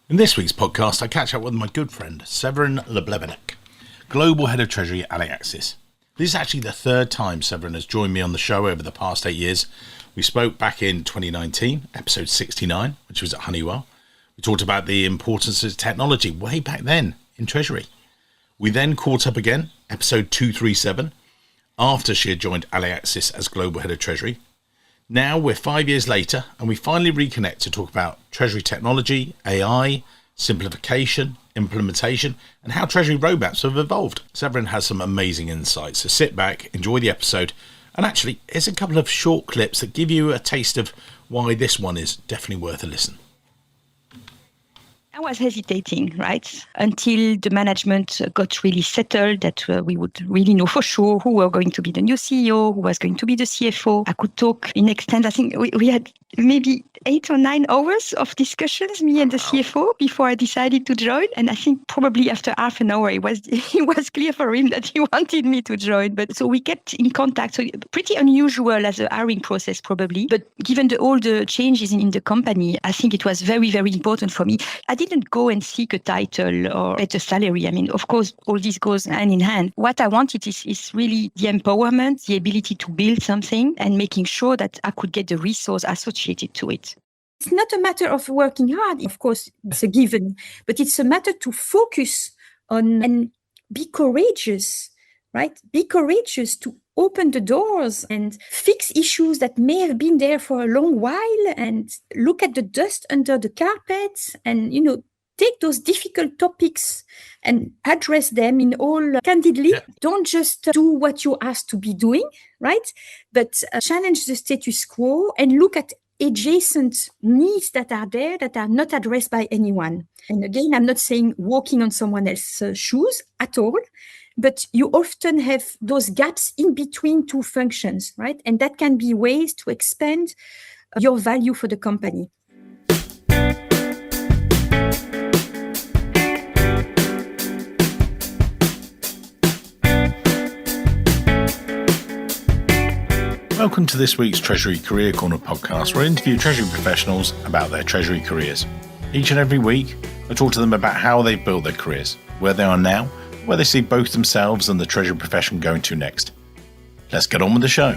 In this week's podcast, I catch up with my good friend, Séverine Global Head of Treasury at Aliaxis. This is actually the third time Séverine has joined me on the show over the past 8 years. We spoke back in 2019, episode 69, which was at Honeywell. We talked about the importance of technology way back then in Treasury. We then caught up again, episode 237, after she had joined Aliaxis as Global Head of Treasury. Now we're 5 years later and we finally reconnect to talk about Treasury technology, AI, simplification, implementation, and how Treasury roadmaps have evolved. Séverine has some amazing insights, so sit back, enjoy the episode, and actually here's a couple of short clips that give you a taste of why this one is definitely worth a listen. I was hesitating, right, until the management got really settled, that we would really know for sure who were going to be the new CEO, who was going to be the CFO. I could talk in extent. I think we had maybe 8 or 9 hours of discussions, me and the CFO, before I decided to join. And I think probably after half an hour, it was clear for him that he wanted me to join. But so we kept in contact. So pretty unusual as a hiring process, probably. But given all the changes in the company, I think it was very, very important for me. I didn't go and seek a title or get a salary. I mean, of course, all this goes hand in hand. What I wanted is really the empowerment, the ability to build something and making sure that I could get the resource associated to it. It's not a matter of working hard. Of course, it's a given, but it's a matter to focus on and be courageous, right? Be courageous to open the doors and fix issues that may have been there for a long while and look at the dust under the carpet and, take those difficult topics and address them in all candidly. Yeah. Don't just do what you're asked to be doing, right? But challenge the status quo and look at adjacent needs that are there that are not addressed by anyone. And again, I'm not saying walking on someone else's shoes at all, but you often have those gaps in between two functions, right? And that can be ways to expand your value for the company. Welcome to this week's Treasury Career Corner podcast, where I interview Treasury professionals about their Treasury careers. Each and every week, I talk to them about how they've built their careers, where they are now, where they see both themselves and the Treasury profession going to next. Let's get on with the show.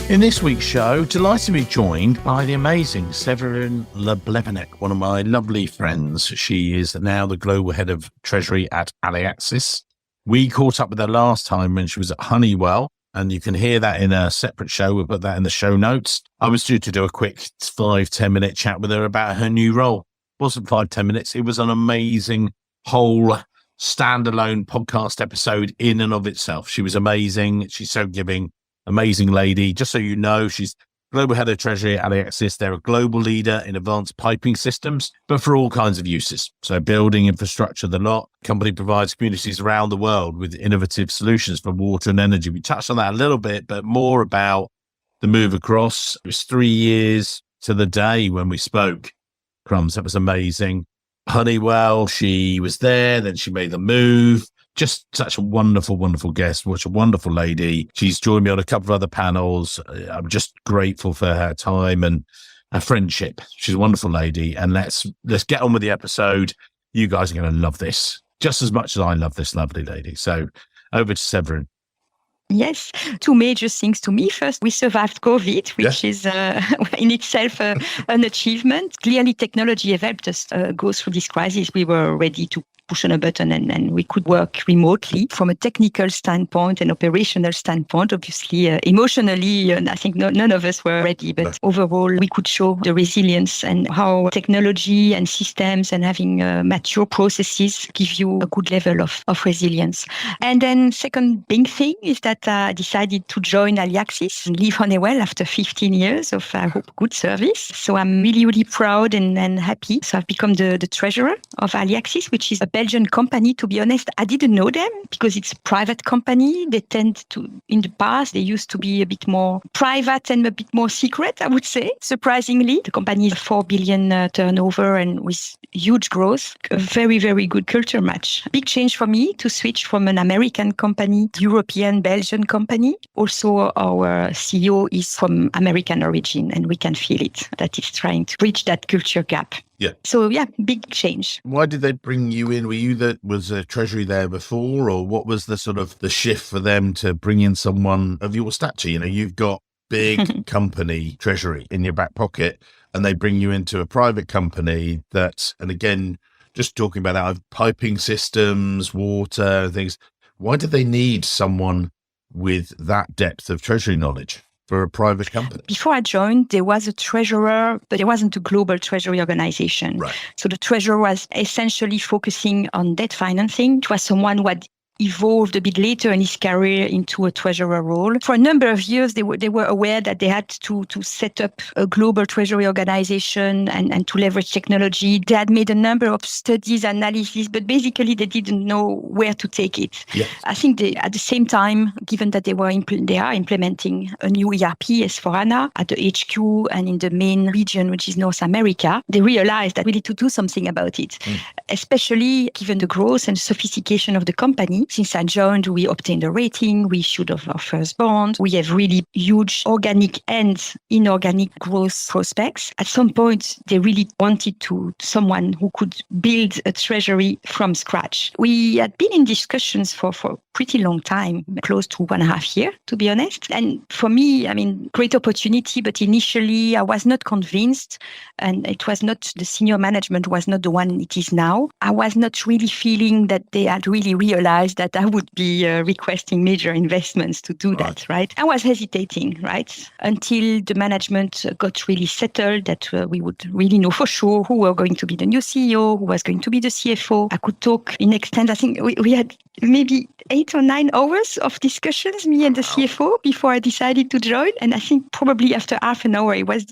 In this week's show, delighted to be joined by the amazing Séverine, one of my lovely friends. She is now the Global Head of Treasury at Aliaxis. We caught up with her last time when she was at Honeywell, and you can hear that in a separate show. We'll put that in the show notes. I was due to do a quick 5-10 minute chat with her about her new role. It wasn't 5-10 minutes. It was an amazing whole standalone podcast episode in and of itself. She was amazing. She's so giving, amazing lady. Just so you know, she's Global Head of Treasury at Aliaxis. They're a global leader in advanced piping systems, but for all kinds of uses. So building infrastructure, the lot. Company provides communities around the world with innovative solutions for water and energy. We touched on that a little bit, but more about the move across. It was 3 years to the day when we spoke. Crumbs, that was amazing. Honeywell, she was there, then she made the move. Just such a wonderful, wonderful guest, such a wonderful lady. She's joined me on a couple of other panels. I'm just grateful for her time and her friendship. She's a wonderful lady. And let's get on with the episode. You guys are going to love this just as much as I love this lovely lady. So over to Séverine. Yes, 2 major things to me. First, we survived COVID, which is in itself an achievement. Clearly, technology have helped us go through this crisis. We were ready to push on a button and we could work remotely. From a technical standpoint and operational standpoint, obviously, emotionally, I think none of us were ready. But overall, we could show the resilience and how technology and systems and having mature processes give you a good level of resilience. And then second big thing is that I decided to join Aliaxis and leave Honeywell after 15 years of, I hope, good service. So I'm really, really proud and happy. So I've become the treasurer of Aliaxis, which is a Belgian company, to be honest. I didn't know them because it's a private company. They tend to, in the past, they used to be a bit more private and a bit more secret, I would say, surprisingly. The company is 4 billion turnover and with huge growth. A very, very good culture match. Big change for me to switch from an American company, European, Belgian company. Also, our CEO is from American origin and we can feel it, that he's trying to bridge that culture gap. Yeah. So yeah, big change. Why did they bring you in? Were you was Treasury there before, or what was the sort of the shift for them to bring in someone of your stature? You know, you've got big company Treasury in your back pocket, and they bring you into a private company that, and again, just talking about that, piping systems, water, and things. Why did they need someone with that depth of Treasury knowledge for a private company? Before I joined, there was a treasurer, but there wasn't a global treasury organization. Right. So the treasurer was essentially focusing on debt financing. It was someone who had evolved a bit later in his career into a treasurer role. For a number of years, they were aware that they had to set up a global treasury organization and to leverage technology. They had made a number of studies, analysis, but basically they didn't know where to take it. Yes. I think at the same time, given that they are implementing a new ERP, S/4HANA, at the HQ and in the main region, which is North America, they realized that we need to do something about it, especially given the growth and sophistication of the company. Since I joined, we obtained a rating, we issued our first bond. We have really huge organic and inorganic growth prospects. At some point, they really wanted someone who could build a treasury from scratch. We had been in discussions for a pretty long time, close to 1.5 years, to be honest. And for me, I mean, great opportunity, but initially I was not convinced, and it was not, the senior management was not the one it is now. I was not really feeling that they had really realized that I would be requesting major investments to do that, right? I was hesitating, right? Until the management got really settled, that we would really know for sure who were going to be the new CEO, who was going to be the CFO. I could talk in extent. I think we had maybe 8 or 9 hours of discussions, me and the CFO, before I decided to join. And I think probably after half an hour, it was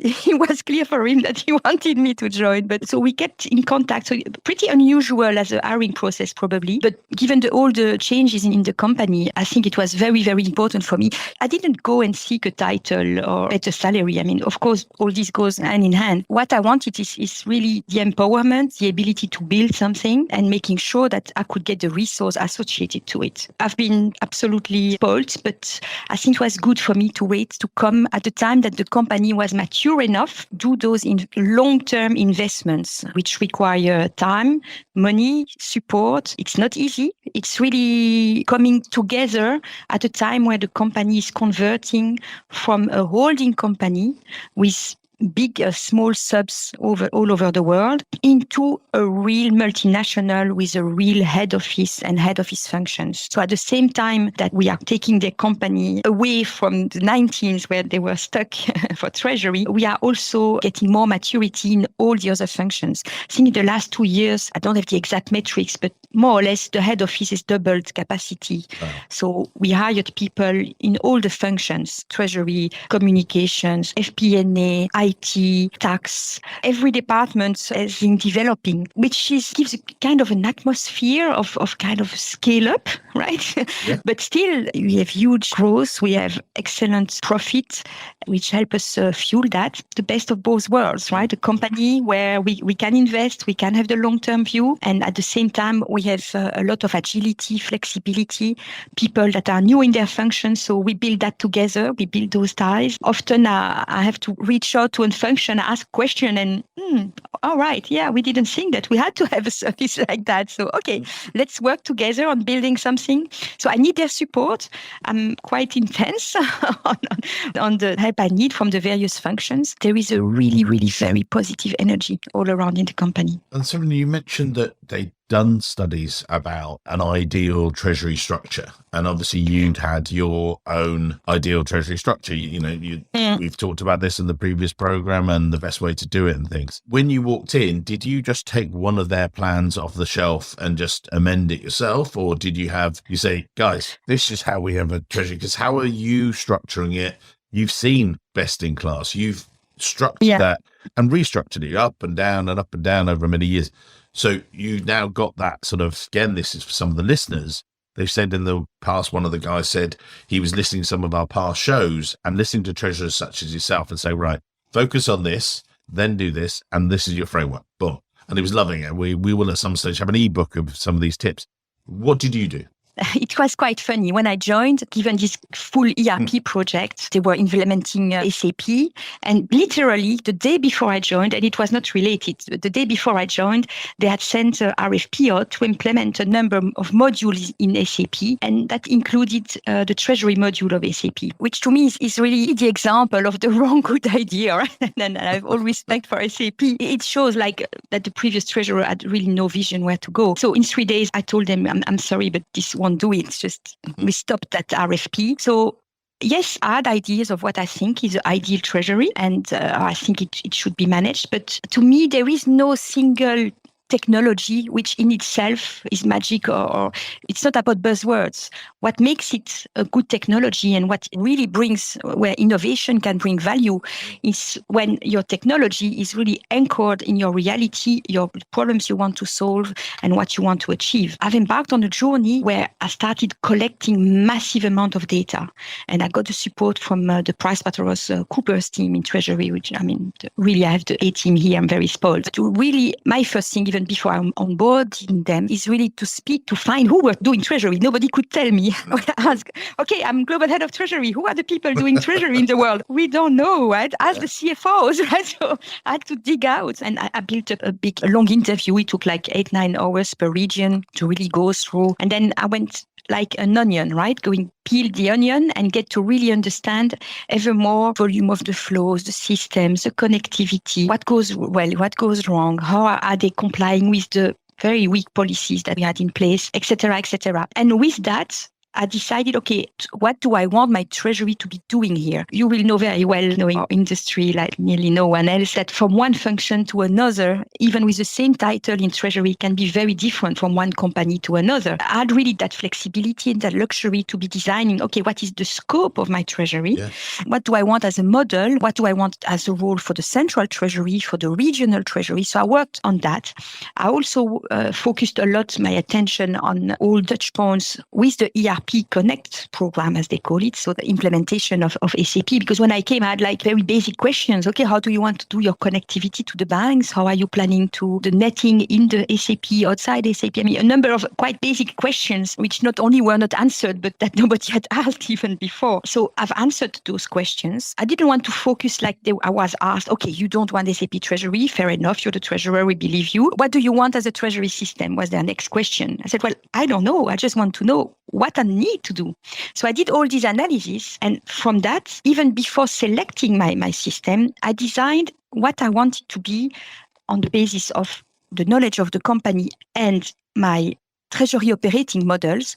clear for him that he wanted me to join. But so we kept in contact. So pretty unusual as a hiring process, probably. But given all the changes in the company, I think it was very, very important for me. I didn't go and seek a title or get a salary. I mean, of course, all this goes hand in hand. What I wanted is really the empowerment, the ability to build something and making sure that I could get the resource associated to it. I've been absolutely spoiled, but I think it was good for me to wait to come at the time that the company was mature enough, do those long-term investments, which require time, money, support. It's not easy. It's really coming together at a time where the company is converting from a holding company with big, small subs all over the world into a real multinational with a real head office and head office functions. So at the same time that we are taking the company away from the 19s where they were stuck for treasury, we are also getting more maturity in all the other functions. I think in the last 2 years, I don't have the exact metrics, but more or less the head office has doubled capacity. Wow. So we hired people in all the functions, treasury, communications, FP&A, IT, tax. Every department has been developing, which gives a kind of an atmosphere of kind of scale up, right? Yeah. But still, we have huge growth. We have excellent profit, which help us fuel that. The best of both worlds, right? A company where we can invest, we can have the long-term view. And at the same time, we have a lot of agility, flexibility, people that are new in their function. So we build that together. We build those ties. Often I have to reach out to a function, ask a question and, all right, yeah, we didn't think that we had to have a service like that. So, okay, let's work together on building something. So I need their support. I'm quite intense on the help I need from the various functions. There is a really, really very positive energy all around in the company. And Séverine, you mentioned that they'd done studies about an ideal treasury structure. And obviously you'd had your own ideal treasury structure. We've talked about this in the previous program and the best way to do it and things. When you walked in, did you just take one of their plans off the shelf and just amend it yourself? Or did you say, guys, this is how we have a treasury? Because how are you structuring it? You've seen best in class. You've structured that and restructured it up and down over many years. So you now got that sort of, again, this is for some of the listeners. They've said in the past, one of the guys said he was listening to some of our past shows and listening to treasurers such as yourself and say, right, focus on this, then do this, and this is your framework. Boom. And he was loving it. We will at some stage have an ebook of some of these tips. What did you do? It was quite funny. When I joined, given this full ERP project, they were implementing SAP. And literally the day before I joined, and it was not related, the day before I joined, they had sent a RFP out to implement a number of modules in SAP. And that included the Treasury module of SAP, which to me is really the example of the wrong good idea. Right? And I have all respect for SAP. It shows like that the previous treasurer had really no vision where to go. So in 3 days, I told them, I'm sorry, but this won't do it. Just we stopped that RFP. So yes, I had ideas of what I think is the ideal treasury, and I think it should be managed. But to me, there is no single technology which in itself is magic, or it's not about buzzwords. What makes it a good technology and what really brings, where innovation can bring value, is when your technology is really anchored in your reality, your problems you want to solve and what you want to achieve. I've embarked on a journey where I started collecting massive amount of data, and I got the support from the PricewaterhouseCoopers team in Treasury, which really I have the A team here. I'm very spoiled. To really, my first thing, even before I'm onboarding them, is really to speak, to find who were doing Treasury. Nobody could tell me. I ask, okay, I'm global head of Treasury. Who are the people doing Treasury in the world? We don't know, right? Ask the CFOs, right? So I had to dig out, and I built up a long interview. It took like 8-9 hours per region to really go through. And then I went like an onion, right? Peel the onion and get to really understand ever more volume of the flows, the systems, the connectivity, what goes well, what goes wrong, how are they complying with the very weak policies that we had in place, etc., etc. And with that, I decided, okay, what do I want my treasury to be doing here? You will know very well, knowing our industry like nearly no one else, that from one function to another, even with the same title in treasury, can be very different from one company to another. I had really that flexibility and that luxury to be designing, okay, what is the scope of my treasury? Yeah. What do I want as a model? What do I want as a role for the central treasury, for the regional treasury? So I worked on that. I also focused a lot my attention on all touch points with the ERP Connect program, as they call it. So the implementation of SAP, because when I came, I had like very basic questions. Okay, how do you want to do your connectivity to the banks? How are you planning to the netting in the SAP, outside SAP? A number of quite basic questions, which not only were not answered, but that nobody had asked even before. So I've answered those questions. I didn't want to focus like I was asked, okay, you don't want SAP Treasury. Fair enough. You're the treasurer. We believe you. What do you want as a treasury system? Was their next question. I said, well, I don't know. I just want to know what I need to do. So I did all these analysis. And from that, even before selecting my system, I designed what I wanted to be on the basis of the knowledge of the company and my treasury operating models,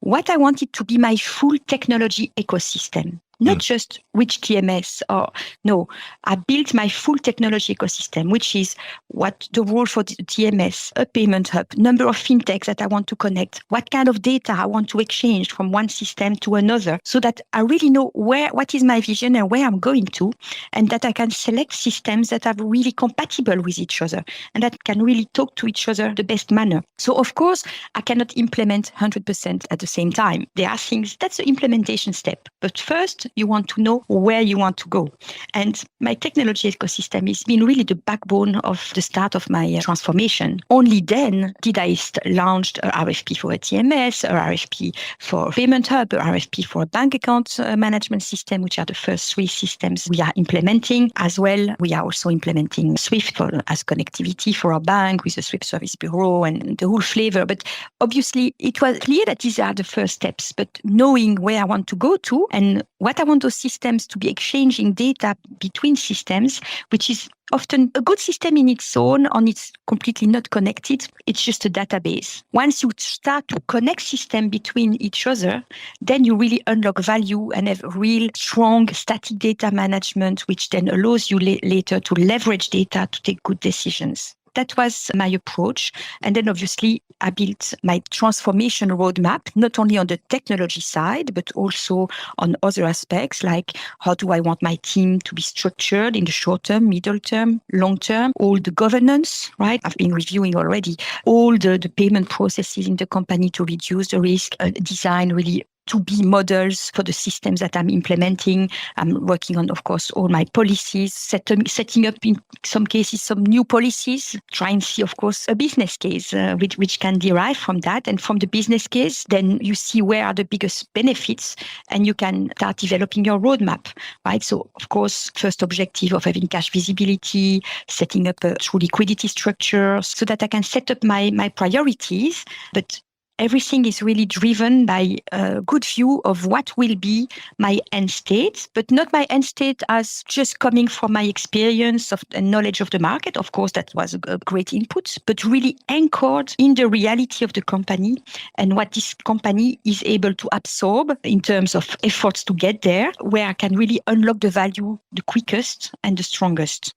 what I wanted to be my full technology ecosystem. Not just which TMS or no, I built my full technology ecosystem, which is what the role for the TMS, a payment hub, number of fintechs that I want to connect, what kind of data I want to exchange from one system to another, so that I really know what is my vision and where I'm going to, and that I can select systems that are really compatible with each other and that can really talk to each other the best manner. So of course, I cannot implement 100% at the same time. There are things, that's the implementation step. But first, you want to know where you want to go. And my technology ecosystem has been really the backbone of the start of my transformation. Only then did I launch a RFP for a TMS, a RFP for a payment hub, a RFP for a bank account management system, which are the first 3 systems we are implementing. As well, we are also implementing SWIFT as connectivity for our bank with the SWIFT Service Bureau and the whole flavor. But obviously, it was clear that these are the first steps. But knowing where I want to go to and what I want those systems to be exchanging data between systems, which is often a good system in its own, on it's completely not connected. It's just a database. Once you start to connect systems between each other, then you really unlock value and have real strong static data management, which then allows you later to leverage data to take good decisions. that was my approach. And then obviously I built my transformation roadmap, not only on the technology side, but also on other aspects, like how do I want my team to be structured in the short term, middle term, long term, all the governance, right? I've been reviewing already all the payment processes in the company to reduce the risk, design really to be models for the systems that I'm implementing. I'm working on, of course, all my policies, setting up in some cases some new policies, try and see, of course, a business case which can derive from that. And from the business case, then you see where are the biggest benefits and you can start developing your roadmap, right? So, of course, first objective of having cash visibility, setting up a true liquidity structure so that I can set up my priorities, but everything is really driven by a good view of what will be my end state, but not my end state as just coming from my experience and knowledge of the market. Of course, that was a great input, but really anchored in the reality of the company and what this company is able to absorb in terms of efforts to get there, where I can really unlock the value the quickest and the strongest.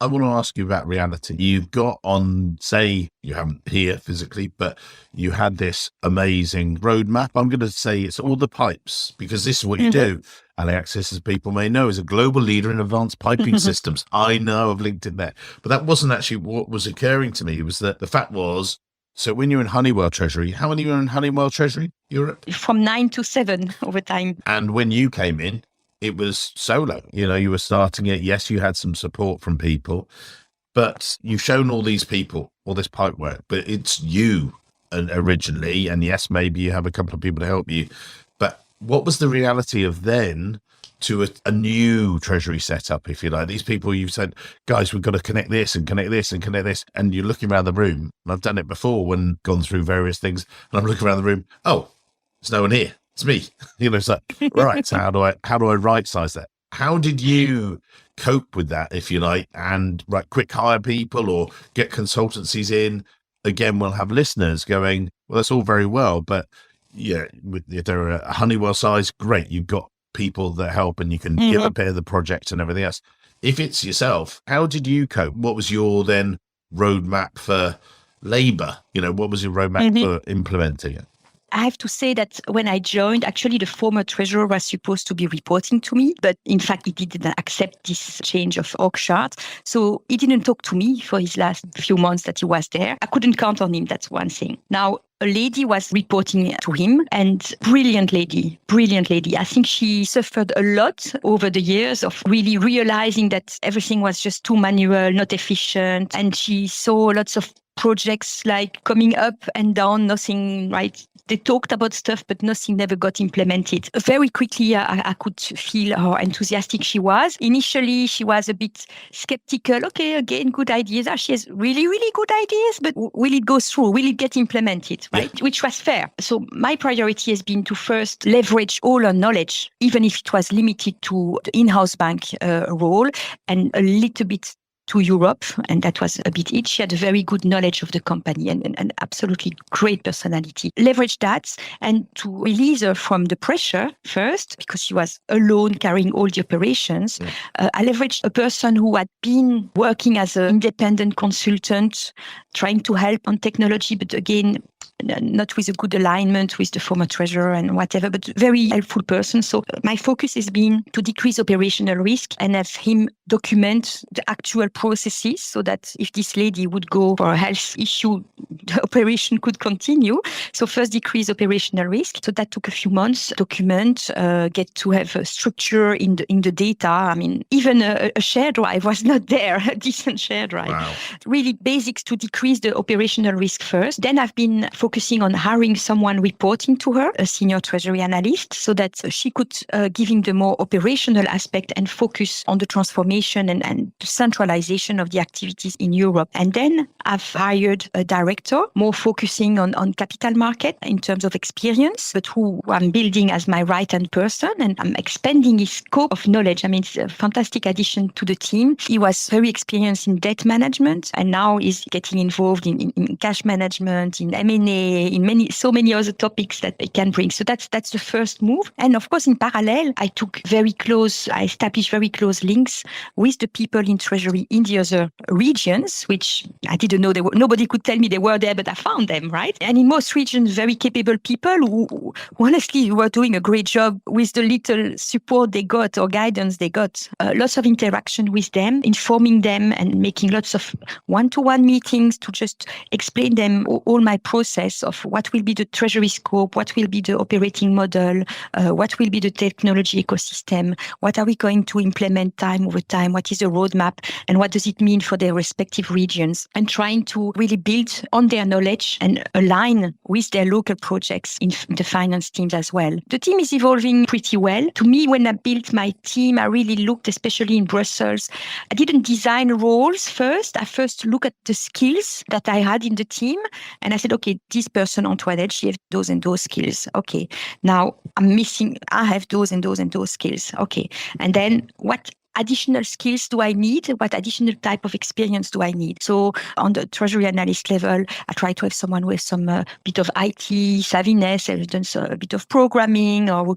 I want to ask you about reality. You've got on, say, you haven't here physically, but you had this amazing roadmap. I'm going to say it's all the pipes, because this is what you do. Aliaxis, as people may know, is a global leader in advanced piping systems. I know, I've linked it there. But that wasn't actually what was occurring to me. It was that the fact was, so when you're in Honeywell Treasury, how many were in Honeywell Treasury Europe? From 9 to 7 over time. And when you came in, it was solo. You were starting it. Yes, you had some support from people, but you've shown all these people, all this pipe work, but it's you originally. And yes, maybe you have a couple of people to help you. But what was the reality of then to a new treasury setup, if you like? These people, you've said, guys, we've got to connect this and connect this and connect this. And you're looking around the room. And I've done it before when gone through various things. And I'm looking around the room. Oh, there's no one here. It's me. It's like, right, so how do I right size that? How did you cope with that, if you like, and quick hire people or get consultancies in? Again, we'll have listeners going, well, that's all very well, but yeah, if they're a Honeywell size, great. You've got people that help and you can give a bit of the project and everything else. If it's yourself, how did you cope? What was your then roadmap for labor? What was your roadmap for implementing it? I have to say that when I joined, actually the former treasurer was supposed to be reporting to me, but in fact he didn't accept this change of org chart. So he didn't talk to me for his last few months that he was there. I couldn't count on him, that's one thing. Now, a lady was reporting to him, and brilliant lady. I think she suffered a lot over the years of really realizing that everything was just too manual, not efficient. And she saw lots of projects like coming up and down, nothing, right? They talked about stuff, but nothing never got implemented. Very quickly, I could feel how enthusiastic she was. Initially, she was a bit skeptical. Okay, again, good ideas. She has really, really good ideas, but will it go through? Will it get implemented? Right? Yeah. Which was fair. So my priority has been to first leverage all our knowledge, even if it was limited to the in-house bank role and a little bit to Europe, and that was a bit it. She had a very good knowledge of the company and absolutely great personality. Leverage that and to release her from the pressure first, because she was alone carrying all the operations. I leveraged a person who had been working as an independent consultant, trying to help on technology, but again, not with a good alignment with the former treasurer and whatever, but very helpful person. So my focus has been to decrease operational risk and have him document the actual processes so that if this lady would go for a health issue, the operation could continue. So first decrease operational risk. So that took a few months. Document, get to have a structure in the data. I mean, even a share drive was not there, a decent share drive. Wow. Really basics to decrease the operational risk first. Then I've been focusing on hiring someone reporting to her, a senior treasury analyst, so that she could give him the more operational aspect and focus on the transformation and the centralization of the activities in Europe. And then I've hired a director, more focusing on capital market in terms of experience, but who I'm building as my right-hand person, and I'm expanding his scope of knowledge. I mean, it's a fantastic addition to the team. He was very experienced in debt management, and now is getting involved in cash management, in M&A so many other topics that they can bring. So that's the first move. And of course, in parallel, I established very close links with the people in Treasury in the other regions, which I didn't know nobody could tell me they were there, but I found them, right? And in most regions, very capable people who honestly were doing a great job with the little support they got or guidance they got. Lots of interaction with them, informing them and making lots of one-to-one meetings to just explain them all my process of what will be the Treasury scope, what will be the operating model, what will be the technology ecosystem, what are we going to implement time over time, what is the roadmap, and what does it mean for their respective regions, and trying to really build on their knowledge and align with their local projects in the finance teams as well. The team is evolving pretty well. To me, when I built my team, I really looked, especially in Brussels, I didn't design roles first. I first looked at the skills that I had in the team. And I said, okay, this person, Antoinette, she has those and those skills. Okay, now I have those and those and those skills. Okay, and then what additional skills do I need? What additional type of experience do I need? So on the Treasury analyst level, I try to have someone with some bit of IT savviness, has done a bit of programming, or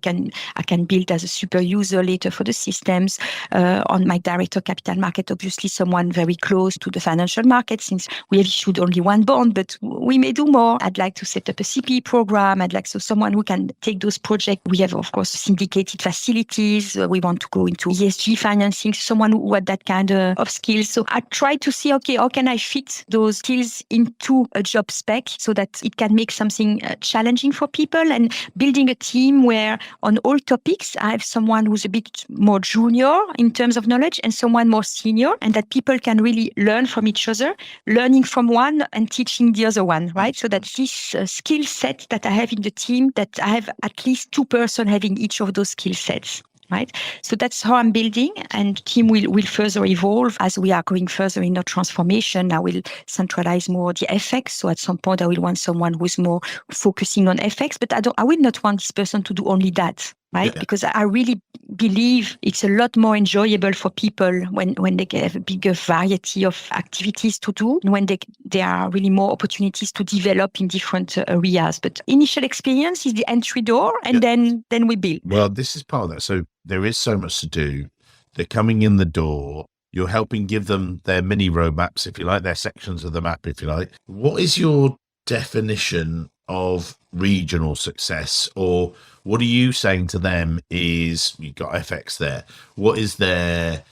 I can build as a super user later for the systems. On my director capital market, obviously someone very close to the financial market, since we have issued only one bond, but we may do more. I'd like to set up a CP program. Someone who can take those projects. We have, of course, syndicated facilities. We want to go into ESG finance. Someone who had that kind of skills. So I try to see, okay, how can I fit those skills into a job spec so that it can make something challenging for people, and building a team where on all topics, I have someone who's a bit more junior in terms of knowledge and someone more senior, and that people can really learn from each other, learning from one and teaching the other one, right? So that this skill set that I have in the team, that I have at least two persons having each of those skill sets. Right. So that's how I'm building, and team will further evolve as we are going further in our transformation. I will centralize more the FX. So at some point I will want someone who's more focusing on FX, but I will not want this person to do only that. Right? Yeah. Because I really believe it's a lot more enjoyable for people when they have a bigger variety of activities to do, and when there are really more opportunities to develop in different areas. But initial experience is the entry door, and then we build. Well, this is part of that. So there is so much to do. They're coming in the door. You're helping give them their mini roadmaps, if you like, their sections of the map, if you like. What is your definition of regional success, or what are you saying to them is, you've got FX there, what is their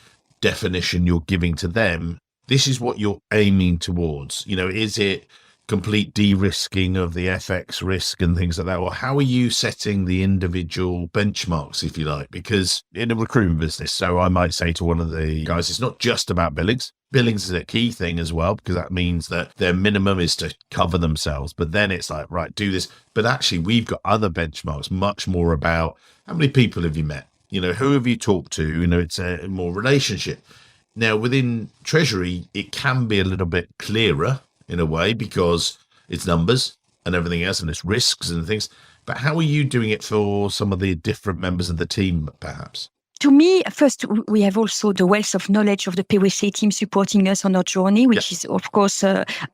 definition you're giving to them? This is what you're aiming towards. Is it complete de-risking of the FX risk and things like that? Or how are you setting the individual benchmarks, if you like? Because in a recruitment business, so I might say to one of the guys, it's not just about billings. Billings is a key thing as well, because that means that their minimum is to cover themselves. But then it's like, right, do this. But actually, we've got other benchmarks, much more about how many people have you met? Who have you talked to? It's a more relationship. Now, within Treasury, it can be a little bit clearer in a way, because it's numbers and everything else, and it's risks and things. But how are you doing it for some of the different members of the team, perhaps? To me, first, we have also the wealth of knowledge of the PwC team supporting us on our journey, which is, of course,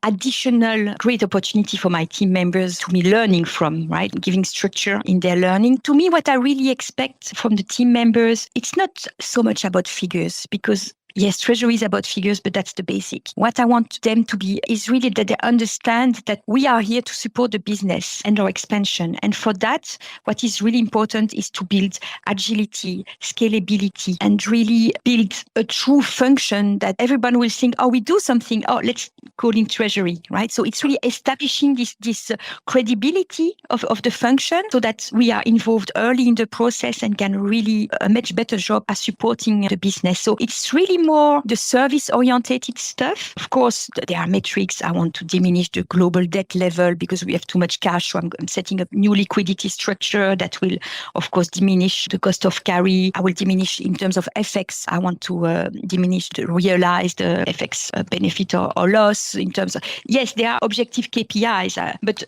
additional great opportunity for my team members to be learning from, right? Giving structure in their learning. To me, what I really expect from the team members, it's not so much about figures, because yes, Treasury is about figures, but that's the basic. What I want them to be is really that they understand that we are here to support the business and our expansion. And for that, what is really important is to build agility, scalability, and really build a true function that everyone will think, oh, we do something, oh, let's call in Treasury, right? So it's really establishing this credibility of the function, so that we are involved early in the process and can really a much better job at supporting the business. So it's really more the service-orientated stuff. Of course, there are metrics. I want to diminish the global debt level because we have too much cash. So I'm setting up new liquidity structure that will, of course, diminish the cost of carry. I will diminish in terms of FX. I want to diminish the realized FX benefit or loss in terms of, yes, there are objective KPIs, but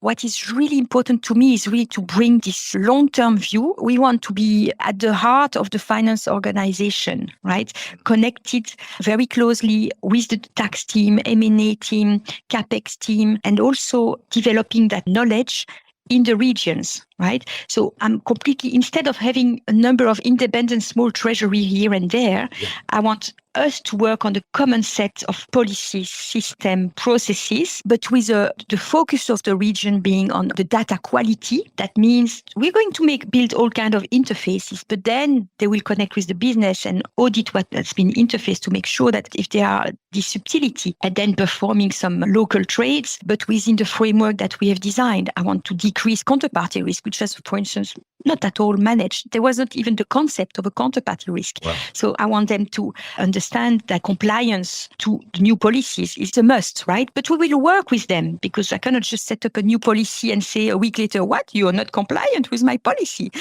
what is really important to me is really to bring this long-term view. We want to be at the heart of the finance organization, right? Connected very closely with the tax team, M&A team, CapEx team, and also developing that knowledge in the regions, right? So I'm completely, instead of having a number of independent small treasury here and there, I want us to work on the common set of policies, system, processes, but with the focus of the region being on the data quality. That means we're going to build all kind of interfaces, but then they will connect with the business and audit what has been interfaced to make sure that if there are this subtlety, and then performing some local trades, but within the framework that we have designed. I want to decrease counterparty risk, which was, for instance, not at all managed. There wasn't even the concept of a counterparty risk. Wow. So I want them to understand that compliance to the new policies is a must, right? But we will work with them, because I cannot just set up a new policy and say a week later, what? You are not compliant with my policy,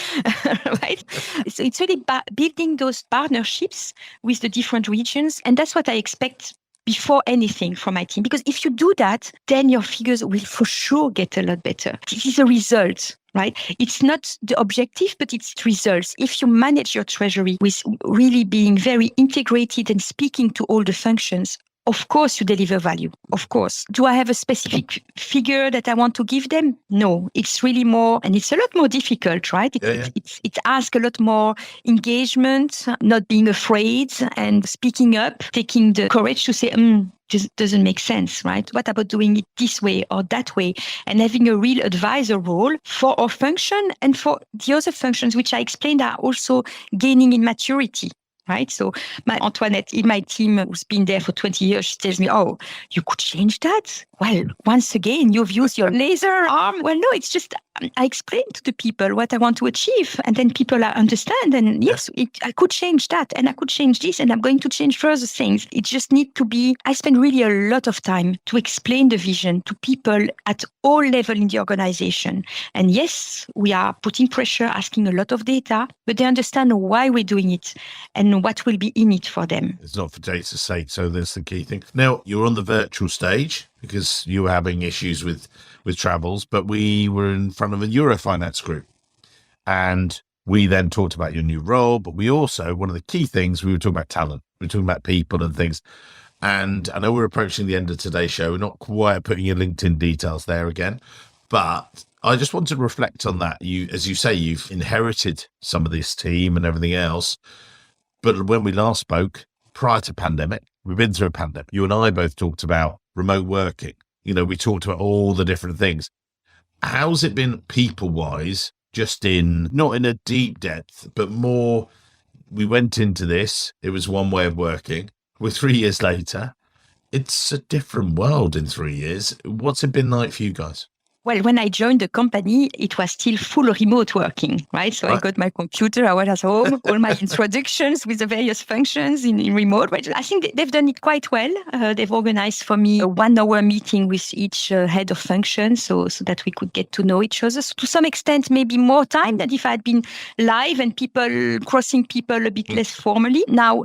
right? So it's really building those partnerships with the different regions. And that's what I expect before anything from my team. Because if you do that, then your figures will for sure get a lot better. This is a result, right? It's not the objective, but it's results. If you manage your treasury with really being very integrated and speaking to all the functions, of course you deliver value, of course. Do I have a specific figure that I want to give them? No, it's really more, and it's a lot more difficult, right? It asks a lot more engagement, not being afraid and speaking up, taking the courage to say, this doesn't make sense, right? What about doing it this way or that way? And having a real advisor role for our function and for the other functions, which I explained are also gaining in maturity. Right. So my Antoinette in my team, who's been there for 20 years, she tells me, oh, you could change that? Well, once again, you've used your laser arm. Well, no, it's just I explain to the people what I want to achieve, and then people understand. And yes, I could change that, and I could change this, and I'm going to change further things. It just needs to be, I spend really a lot of time to explain the vision to people at all levels in the organization. And yes, we are putting pressure, asking a lot of data, but they understand why we're doing it and what will be in it for them. It's not for data's sake, so that's the key thing. Now, you're on the virtual stage because you were having issues with travels, but we were in front of a Eurofinance group. And we then talked about your new role, but we also, one of the key things, we were talking about talent. We were talking about people and things. And I know we're approaching the end of today's show. We're not quite putting your LinkedIn details there again, but I just want to reflect on that. You, as you say, you've inherited some of this team and everything else. But when we last spoke, prior to pandemic, we've been through a pandemic. You and I both talked about remote working. You know, we talked about all the different things. How's it been people-wise, just not in a deep depth, but more, we went into this, it was one way of working. We're 3 years later. It's a different world in 3 years. What's it been like for you guys? Well, when I joined the company, it was still full remote working, right? So I got my computer, I was at home, all my introductions with the various functions in remote. Right? I think they've done it quite well. They've organized for me a 1 hour meeting with each head of function so that we could get to know each other. So to some extent, maybe more time than if I had been live and crossing people a bit less formally. Now,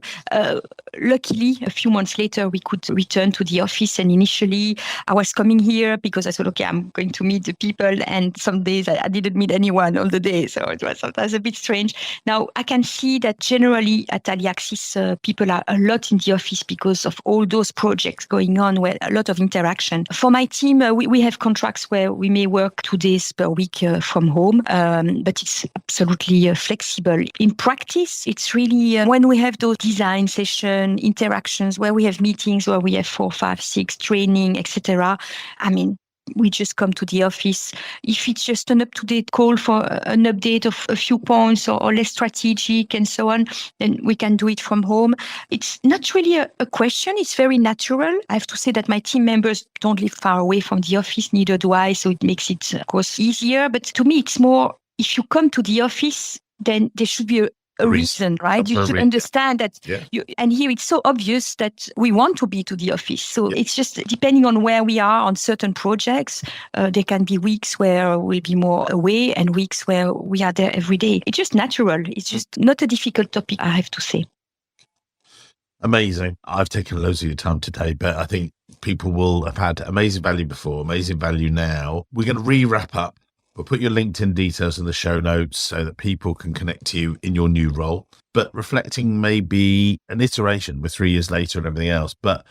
luckily, a few months later, we could return to the office. And initially, I was coming here because I thought, okay, I'm going to meet the people, and some days I didn't meet anyone all the day, so it was sometimes a bit strange. Now I can see that generally at Aliaxis, people are a lot in the office because of all those projects going on, where a lot of interaction. For my team, we have contracts where we may work 2 days per week from home, but it's absolutely flexible. In practice, it's really when we have those design session interactions, where we have meetings, where we have 4, 5, 6 training, etc. I mean, we just come to the office. If it's just an up-to-date call for an update of a few points or less strategic and so on, then we can do it from home. It's not really a question. It's very natural. I have to say that my team members don't live far away from the office, neither do I, so it makes it, of course, easier. But to me, it's more, if you come to the office, then there should be a reason, right? You should understand that. And here it's so obvious that we want to be to the office. So it's just depending on where we are on certain projects, there can be weeks where we'll be more away and weeks where we are there every day. It's just natural. It's just not a difficult topic, I have to say. Amazing. I've taken loads of your time today, but I think people will have had amazing value before, amazing value now. We're going to re-wrap up. We'll put your LinkedIn details in the show notes so that people can connect to you in your new role. But reflecting maybe an iteration with 3 years later and everything else. But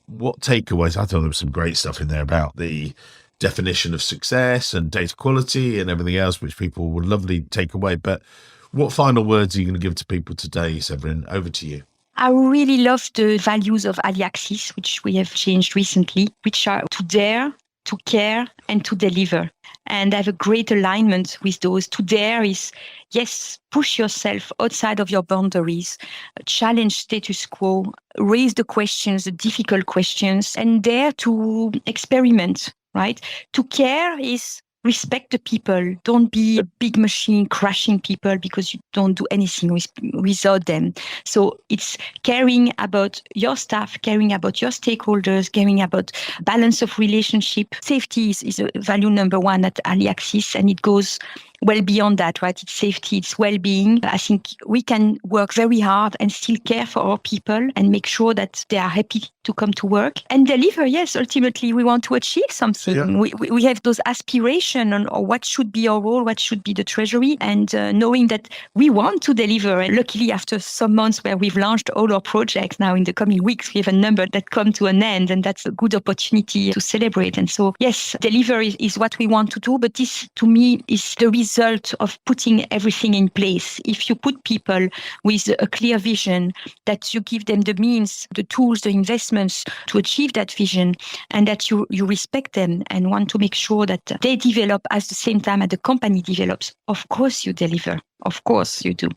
what takeaways? I thought there was some great stuff in there about the definition of success and data quality and everything else, which people would lovely take away. But what final words are you going to give to people today, Séverine? Over to you. I really love the values of Aliaxis, which we have changed recently, which are to dare, to care, and to deliver. And I have a great alignment with those. To dare is, yes, push yourself outside of your boundaries, challenge status quo, raise the questions, the difficult questions, and dare to experiment, right? To care is respect the people. Don't be a big machine crashing people because you don't do anything without them. So it's caring about your staff, caring about your stakeholders, caring about balance of relationship. Safety is a value number one at Aliaxis, and it goes well beyond that, right? It's safety, it's well-being. I think we can work very hard and still care for our people and make sure that they are happy to come to work and deliver. Yes, ultimately, we want to achieve something. Yeah. We have those aspirations on what should be our role, what should be the Treasury, and knowing that we want to deliver. And luckily, after some months where we've launched all our projects, now in the coming weeks, we have a number that come to an end, and that's a good opportunity to celebrate. And so, yes, deliver is what we want to do, but this, to me, is the result of putting everything in place. If you put people with a clear vision, that you give them the means, the tools, the investments to achieve that vision, and that you respect them and want to make sure that they develop at the same time as the company develops, of course you deliver. Of course you do.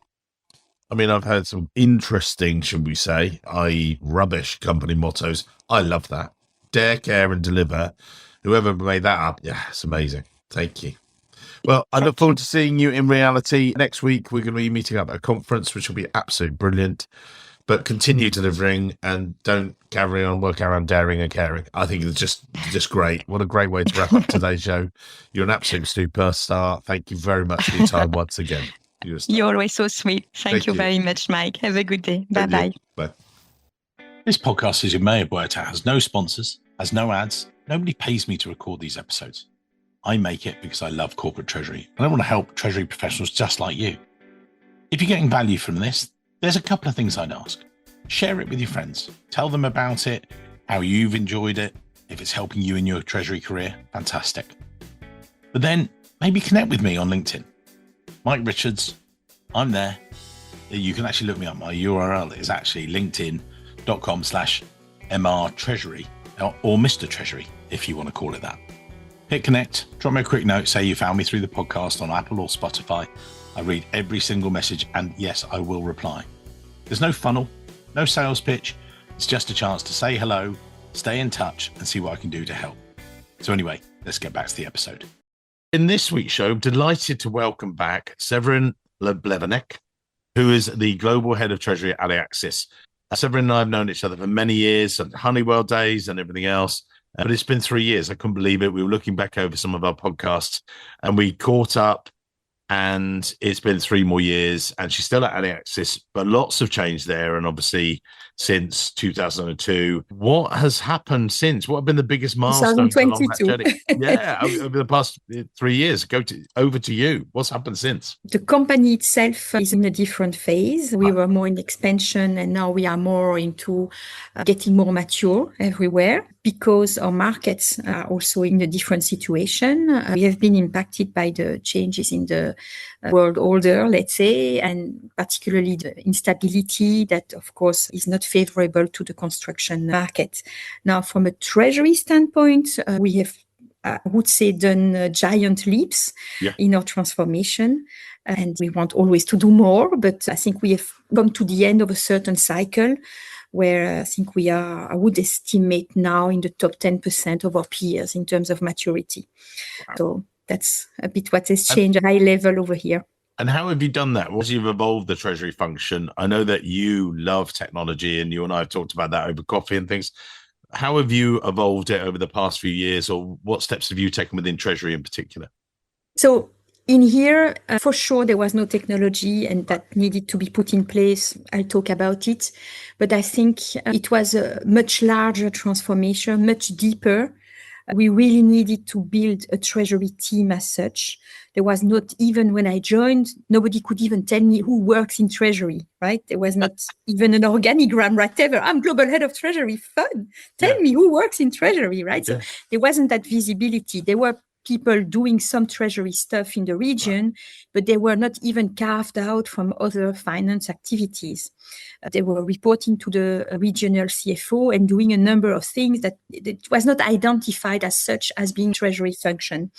I mean, I've heard some interesting, should we say, i.e. rubbish company mottos. I love that. Dare, care, and deliver. Whoever made that up, yeah, it's amazing. Thank you. Well, I look forward to seeing you in reality. Next week, we're going to be meeting up at a conference, which will be absolutely brilliant. But continue delivering and don't carry on working around daring and caring. I think it's just great. What a great way to wrap up today's show. You're an absolute superstar. Thank you very much for your time once again. You're always so sweet. Thank you very much, Mike. Have a good day. Bye-bye. Bye. This podcast, as you may have worked out, has no sponsors, has no ads. Nobody pays me to record these episodes. I make it because I love corporate treasury and I want to help treasury professionals just like you. If you're getting value from this, there's a couple of things I'd ask. Share it with your friends. Tell them about it, how you've enjoyed it. If it's helping you in your treasury career, fantastic. But then maybe connect with me on LinkedIn. Mike Richards, I'm there. You can actually look me up. My URL is actually linkedin.com/MRTreasury or Mr. Treasury, if you want to call it that. Hit connect, drop me a quick note, say you found me through the podcast on Apple or Spotify. I read every single message and yes, I will reply. There's no funnel, no sales pitch. It's just a chance to say hello, stay in touch and see what I can do to help. So anyway, let's get back to the episode. In this week's show, I'm delighted to welcome back Séverine Leblevenec, who is the Global Head of Treasury at Aliaxis. Séverine and I have known each other for many years, and Honeywell days and everything else. But it's been 3 years. I couldn't believe it. We were looking back over some of our podcasts and we caught up, and it's been 3 more years and she's still at Aliaxis, but lots have changed there. And obviously since 2002, what has happened since? What have been the biggest milestones along that journey? Yeah, over the past 3 years. Over to you. What's happened since? The company itself is in a different phase. We were more in expansion and now we are more into getting more mature everywhere because our markets are also in a different situation. We have been impacted by the changes in the world order, let's say, and particularly the instability that, of course, is not favorable to the construction market. Now, from a treasury standpoint, we have, I would say, done giant leaps in our transformation. And we want always to do more, but I think we have come to the end of a certain cycle where I think we are, I would estimate now in the top 10% of our peers in terms of maturity. Wow. So that's a bit what has changed high level over here. And how have you done that? As you've evolved the treasury function, I know that you love technology and you and I have talked about that over coffee and things. How have you evolved it over the past few years, or what steps have you taken within treasury in particular? So in here, for sure, there was no technology and that needed to be put in place. I'll talk about it. But I think it was a much larger transformation, much deeper. We really needed to build a treasury team as such. There was not even when I joined, nobody could even tell me who works in treasury, right? There was not even an organigram, whatever. I'm global head of treasury, fun. Tell me who works in treasury, right? So there wasn't that visibility. There were people doing some treasury stuff in the region, but they were not even carved out from other finance activities. They were reporting to the regional CFO and doing a number of things that it was not identified as such as being treasury function.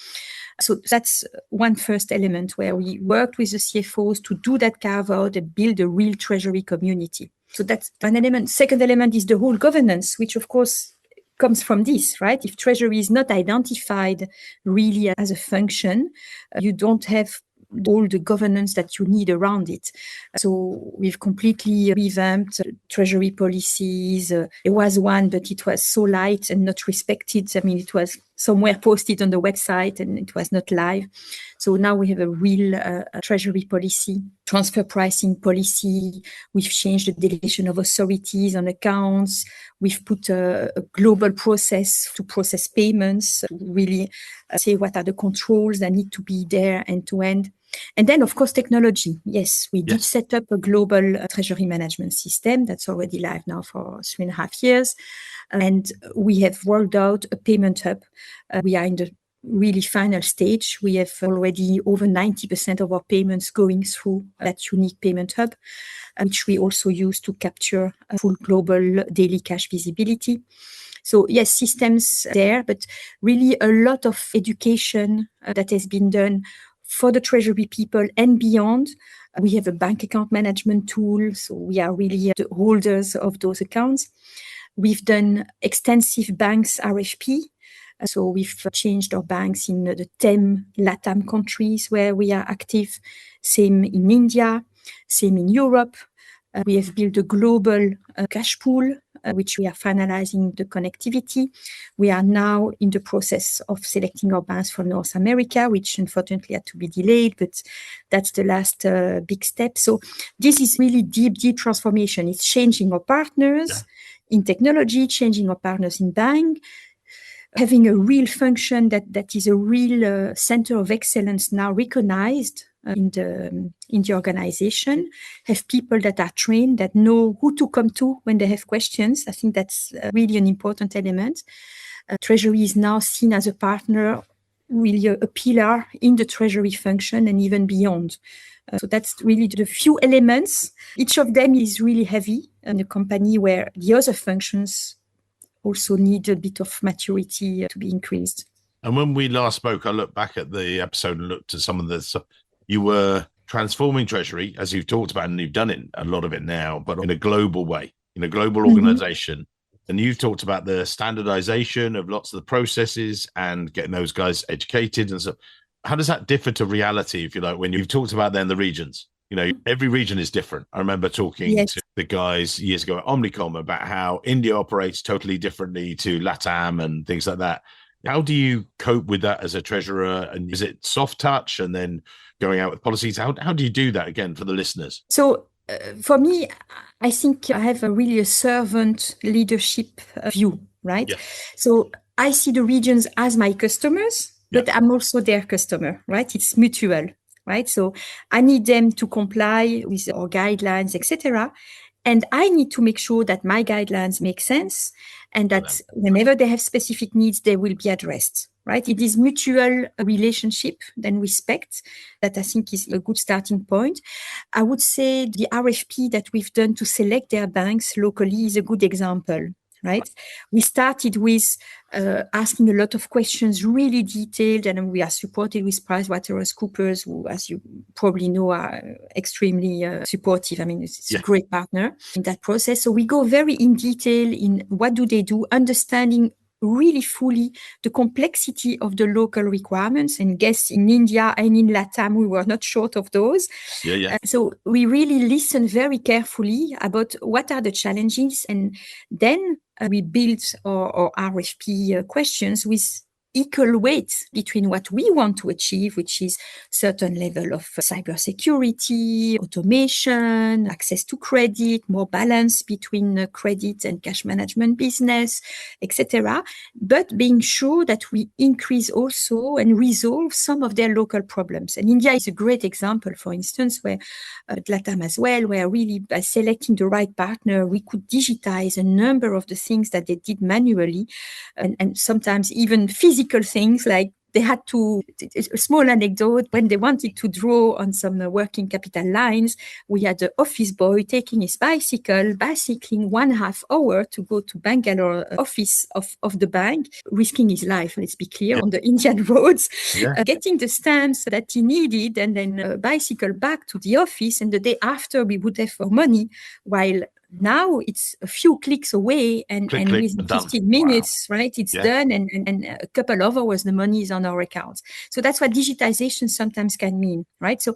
So that's one first element where we worked with the CFOs to do that carve out and build a real treasury community. So that's one element. Second element is the whole governance, which of course comes from this, right? If treasury is not identified really as a function, you don't have all the governance that you need around it. So we've completely revamped treasury policies. There was one, but it was so light and not respected. I mean, it was somewhere posted on the website and it was not live. So now we have a real treasury policy, transfer pricing policy. We've changed the delegation of authorities on accounts. We've put a global process to process payments, really say what are the controls that need to be there end to end. And then, of course, technology. Yes, we did set up a global treasury management system that's already live now for 3.5 years. And we have rolled out a payment hub. We are in the really final stage. We have already over 90% of our payments going through that unique payment hub, which we also use to capture a full global daily cash visibility. So yes, systems there, but really a lot of education that has been done for the treasury people and beyond. We have a bank account management tool, so we are really the holders of those accounts. We've done extensive banks RFP. So we've changed our banks in the 10 LATAM countries where we are active. Same in India, same in Europe. We have built a global cash pool, which we are finalizing the connectivity. We are now in the process of selecting our banks for North America, which unfortunately had to be delayed, but that's the last big step. So this is really deep transformation. It's changing our partners in technology, changing our partners in bank, having a real function that is a real center of excellence now recognized in the organization, have people that are trained, that know who to come to when they have questions. I think that's really an important element. Treasury is now seen as a partner, really a pillar in the treasury function and even beyond. So that's really the few elements. Each of them is really heavy in a company where the other functions also need a bit of maturity to be increased. And when we last spoke, I looked back at the episode and looked at some of the... You were transforming treasury, as you've talked about, and you've done it, a lot of it now, but in a global way, in a global organization. And you've talked about the standardization of lots of the processes and getting those guys educated. And so how does that differ to reality, if you like, when you've talked about then the regions? You know, every region is different. I remember talking to the guys years ago at Omnicom about how India operates totally differently to LATAM and things like that. How do you cope with that as a treasurer? And is it soft touch and then going out with policies? How do you do that again for the listeners? So for me, I think I have a servant leadership view, right? Yeah. So I see the regions as my customers, but I'm also their customer, right? It's mutual, right? So I need them to comply with our guidelines, etc. And I need to make sure that my guidelines make sense and that whenever they have specific needs, they will be addressed, right? It is mutual relationship and respect that I think is a good starting point. I would say the RFP that we've done to select their banks locally is a good example, right? We started with asking a lot of questions, really detailed, and we are supported with PricewaterhouseCoopers, who, as you probably know, are extremely supportive. I mean, it's a great partner in that process. So we go very in detail in what do they do, understanding really fully the complexity of the local requirements. And guess in India and in LATAM, we were not short of those. So we really listen very carefully about what are the challenges. And then we build our RFP questions with equal weight between what we want to achieve, which is certain level of cybersecurity, automation, access to credit, more balance between credit and cash management business, etc. But being sure that we increase also and resolve some of their local problems. And India is a great example, for instance, where LATAM as well, where really by selecting the right partner, we could digitize a number of the things that they did manually, and sometimes even physical things like they had to, a small anecdote, when they wanted to draw on some working capital lines, we had the office boy taking his bicycling 1.5 hours to go to Bangalore office of the bank, risking his life, let's be clear, on the Indian roads, getting the stamps that he needed, and then bicycle back to the office. And the day after, we would have our money, while now it's a few clicks away, and within 15 minutes, right, it's done, and a couple of hours, the money is on our accounts. So that's what digitization sometimes can mean, right? So,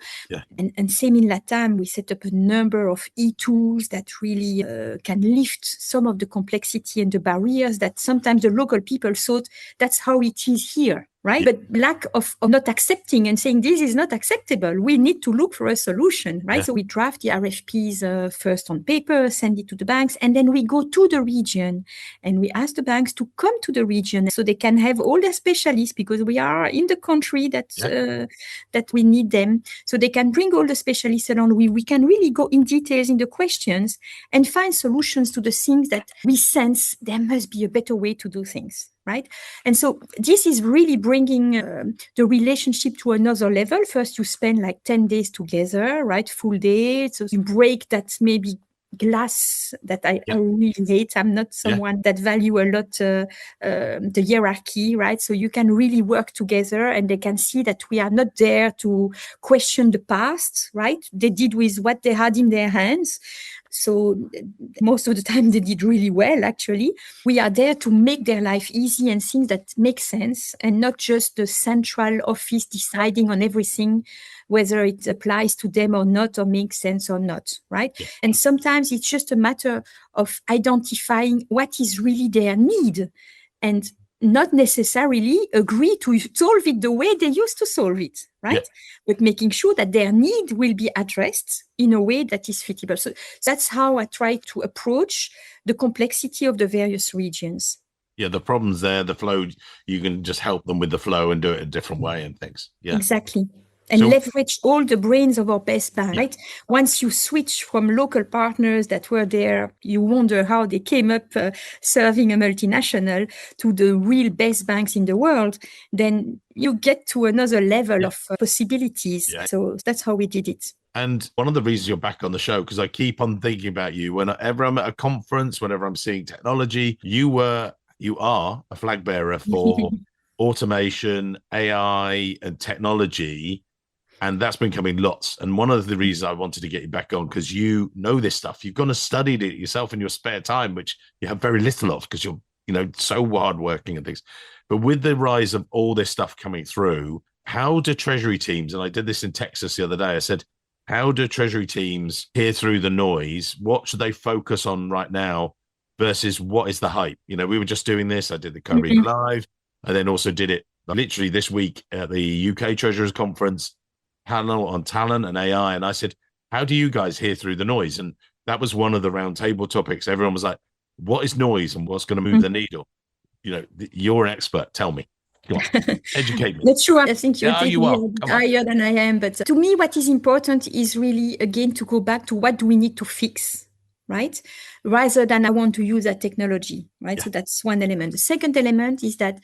and same in LATAM, we set up a number of e-tools that really can lift some of the complexity and the barriers that sometimes the local people thought that's how it is here. Right. But lack of not accepting and saying this is not acceptable. We need to look for a solution. Right. So we draft the RFPs first on paper, send it to the banks, and then we go to the region and we ask the banks to come to the region so they can have all their specialists, because we are in the country that we need them. So they can bring all the specialists along. We can really go in details in the questions and find solutions to the things that we sense there must be a better way to do things. Right. And so this is really bringing the relationship to another level. First, you spend like 10 days together, right? Full day. So you break that maybe glass that I really hate. I'm not someone that value a lot the hierarchy, right? So you can really work together, and they can see that we are not there to question the past, right? They did with what they had in their hands. So most of the time they did really well, actually. We are there to make their life easy and things that make sense, and not just the central office deciding on everything, whether it applies to them or not, or makes sense or not, right? Yeah. And sometimes it's just a matter of identifying what is really their need, and not necessarily agree to solve it the way they used to solve it, right? Yeah. But making sure that their need will be addressed in a way that is fitable. So that's how I try to approach the complexity of the various regions. Yeah, the problems there, the flow, you can just help them with the flow and do it a different way and things. Yeah, exactly. And leverage all the brains of our best bank, right? Once you switch from local partners that were there, you wonder how they came up serving a multinational, to the real best banks in the world, then you get to another level of possibilities. Yeah. So that's how we did it. And one of the reasons you're back on the show, because I keep on thinking about you whenever I'm at a conference, whenever I'm seeing technology, you are a flag bearer for automation, AI, and technology. And that's been coming lots. And one of the reasons I wanted to get you back on, because you know this stuff. You've gone and studied it yourself in your spare time, which you have very little of because you're, so hardworking and things. But with the rise of all this stuff coming through, how do Treasury teams, and I did this in Texas the other day, I said, how do Treasury teams hear through the noise? What should they focus on right now versus what is the hype? We were just doing this. I did the Korea Live. I then also did it literally this week at the UK Treasurers Conference, panel on talent and AI. And I said, how do you guys hear through the noise? And that was one of the roundtable topics. Everyone was like, what is noise and what's going to move the needle? You're an expert. Tell me. Come on, educate me. That's true. I think you're higher than I am. But to me, what is important is really, again, to go back to what do we need to fix, right? Rather than I want to use that technology, right? Yeah. So that's one element. The second element is that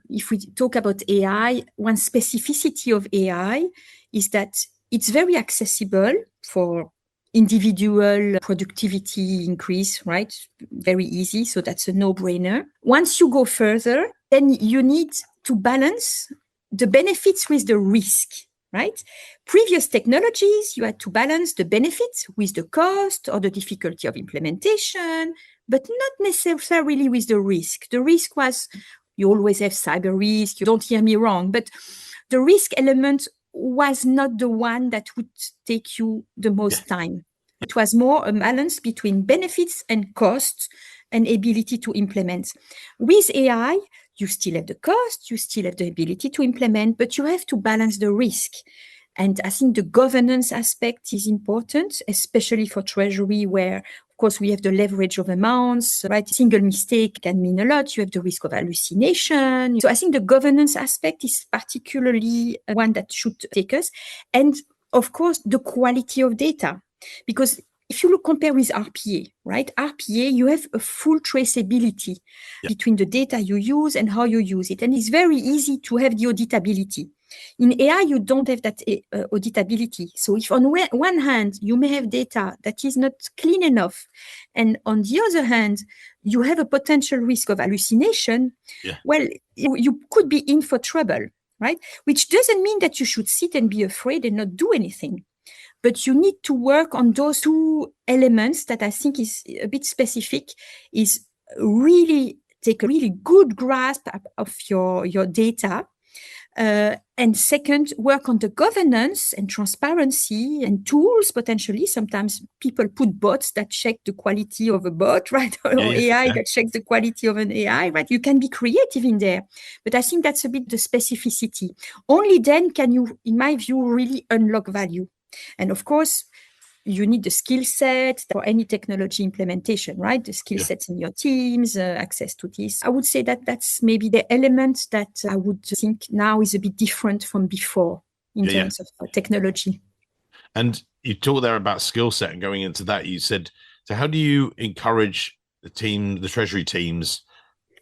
if we talk about AI, one specificity of AI is that it's very accessible for individual productivity increase, right? Very easy. So that's a no-brainer. Once you go further, then you need to balance the benefits with the risk, right? Previous technologies, you had to balance the benefits with the cost or the difficulty of implementation, but not necessarily with the risk. The risk was, you always have cyber risk, you don't hear me wrong, but the risk element was not the one that would take you the most time. It was more a balance between benefits and costs and ability to implement. With AI, You still have the cost, you still have the ability to implement, but you have to balance the risk. And I think the governance aspect is important, especially for Treasury, where, of course, we have the leverage of amounts, right? Single mistake can mean a lot. You have the risk of hallucination. So I think the governance aspect is particularly one that should take us. And, of course, the quality of data. Because if you compare with RPA, right? RPA, you have a full traceability between the data you use and how you use it. And it's very easy to have the auditability. In AI, you don't have that auditability. So if on one hand, you may have data that is not clean enough, and on the other hand, you have a potential risk of hallucination, well, you could be in for trouble, right? Which doesn't mean that you should sit and be afraid and not do anything. But you need to work on those two elements that I think is a bit specific, is really take a really good grasp of your data. And second, work on the governance and transparency and tools, potentially. Sometimes people put bots that check the quality of a bot, right? Or AI that checks the quality of an AI, right? You can be creative in there. But I think that's a bit the specificity. Only then can you, in my view, really unlock value. And of course, you need the skill set for any technology implementation, right? The skill sets in your teams, access to this. I would say that that's maybe the element that I would think now is a bit different from before in terms of technology. And you talked there about skill set, and going into that, you said, so how do you encourage the Treasury teams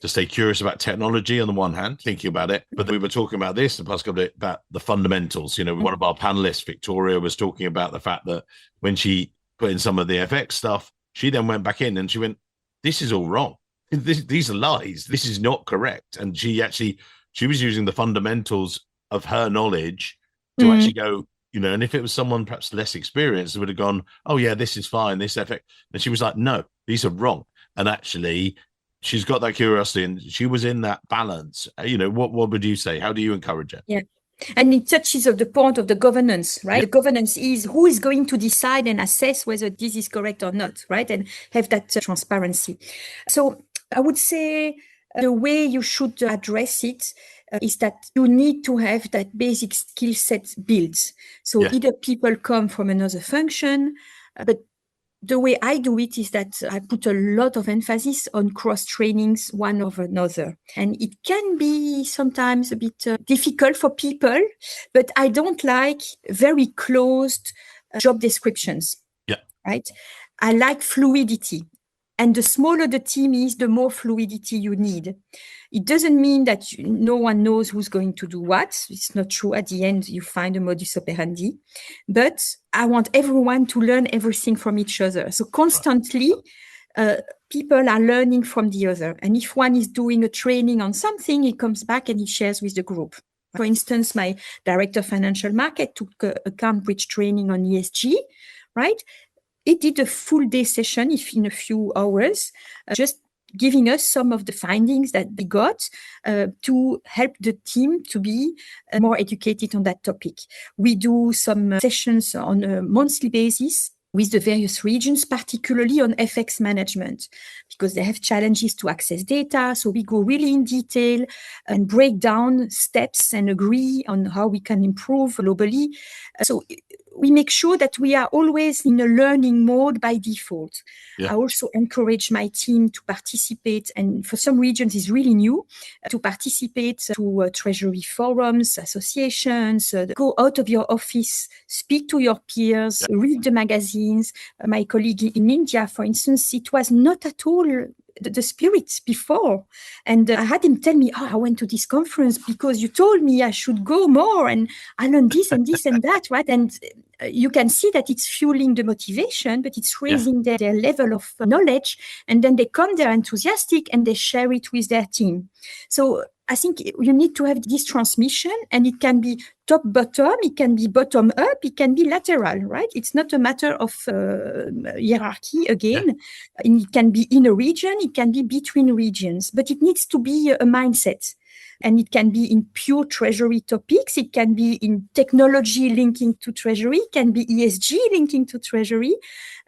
to stay curious about technology on the one hand, thinking about it, but we were talking about this the past couple of days about the fundamentals. You know, one of our panelists, Victoria, was talking about the fact that when she put in some of the FX stuff, she then went back in and she went, this is all wrong. These are lies. This is not correct. And she was using the fundamentals of her knowledge to actually go, you know, and if it was someone perhaps less experienced, it would have gone, oh yeah, this is fine, this FX. And she was like, no, these are wrong. And actually, she's got that curiosity, and she was in that balance. You know, what would you say? How do you encourage it? Yeah. And it touches on the point of the governance, right? The governance is who is going to decide and assess whether this is correct or not, right? And have that transparency. So I would say the way you should address it is that you need to have that basic skill set built. So either people come from another function, but the way I do it is that I put a lot of emphasis on cross-trainings one over another. And it can be sometimes a bit difficult for people, but I don't like very closed job descriptions, right? I like fluidity. And the smaller the team is, the more fluidity you need. It doesn't mean that no one knows who's going to do what. It's not true. At the end, you find a modus operandi. But I want everyone to learn everything from each other. So constantly, people are learning from the other. And if one is doing a training on something, he comes back and he shares with the group. For instance, my director of financial market took a Cambridge training on ESG, right? It did a full day session in a few hours, just giving us some of the findings that we got to help the team to be more educated on that topic. We do some sessions on a monthly basis with the various regions, particularly on FX management, because they have challenges to access data. So we go really in detail and break down steps and agree on how we can improve globally. So we make sure that we are always in a learning mode by default. I also encourage my team to participate, and for some regions it's really new, to participate to Treasury forums, associations, go out of your office, speak to your peers, read the magazines. My colleague in India, for instance, it was not at all the spirit before. And I had him tell me, I went to this conference because you told me I should go more and I learned this and this and that, right? And you can see that it's fueling the motivation, but it's raising their level of knowledge. And then they come there enthusiastic and they share it with their team. So I think you need to have this transmission, and it can be top-bottom, it can be bottom-up, it can be lateral, right? It's not a matter of hierarchy again. And it can be in a region, it can be between regions, but it needs to be a mindset. And it can be in pure Treasury topics, it can be in technology linking to Treasury, it can be ESG linking to Treasury,